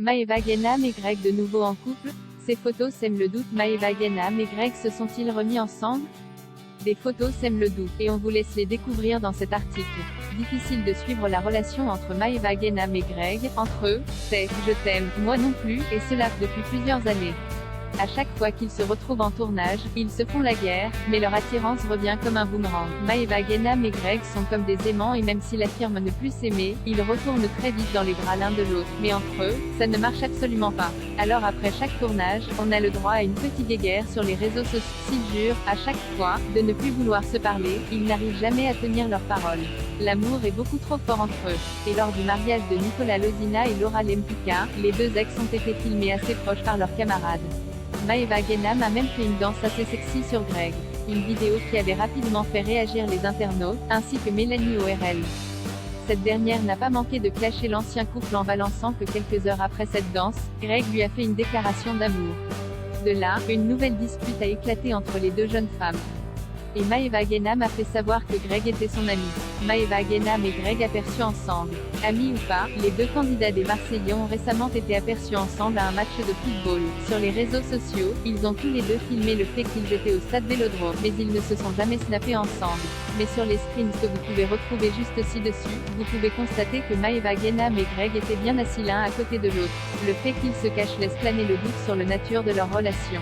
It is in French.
Maeva Gainam et Greg de nouveau en couple? Ces photos sèment le doute. Maeva Gainam et Greg se sont-ils remis ensemble? Des photos sèment le doute, et on vous laisse les découvrir dans cet article. Difficile de suivre la relation entre Maeva Gainam et Greg. Entre eux, c'est « je t'aime, moi non plus », et cela depuis plusieurs années. À chaque fois qu'ils se retrouvent en tournage, ils se font la guerre, mais leur attirance revient comme un boomerang. Maeva Gainam et Greg sont comme des aimants et même s'ils affirment ne plus s'aimer, ils retournent très vite dans les bras l'un de l'autre. Mais entre eux, ça ne marche absolument pas. Alors après chaque tournage, on a le droit à une petite guéguerre sur les réseaux sociaux. S'ils jurent, à chaque fois, de ne plus vouloir se parler, ils n'arrivent jamais à tenir leurs paroles. L'amour est beaucoup trop fort entre eux. Et lors du mariage de Nicolas Lozina et Laura Lempicka, les deux ex ont été filmés assez proches par leurs camarades. Maeva Gainam a même fait une danse assez sexy sur Greg. Une vidéo qui avait rapidement fait réagir les internautes, ainsi que Mélanie ORL. Cette dernière n'a pas manqué de clasher l'ancien couple en balançant que quelques heures après cette danse, Greg lui a fait une déclaration d'amour. De là, une nouvelle dispute a éclaté entre les deux jeunes femmes. Et Maeva Gainam a fait savoir que Greg était son ami. Maeva Gainam et Greg aperçus ensemble. Amis ou pas, les deux candidats des Marseillais ont récemment été aperçus ensemble à un match de football. Sur les réseaux sociaux, ils ont tous les deux filmé le fait qu'ils étaient au stade Vélodrome, mais ils ne se sont jamais snappés ensemble. Mais sur les screens que vous pouvez retrouver juste ci-dessus, vous pouvez constater que Maeva Gainam et Greg étaient bien assis l'un à côté de l'autre. Le fait qu'ils se cachent laisse planer le doute sur la nature de leur relation.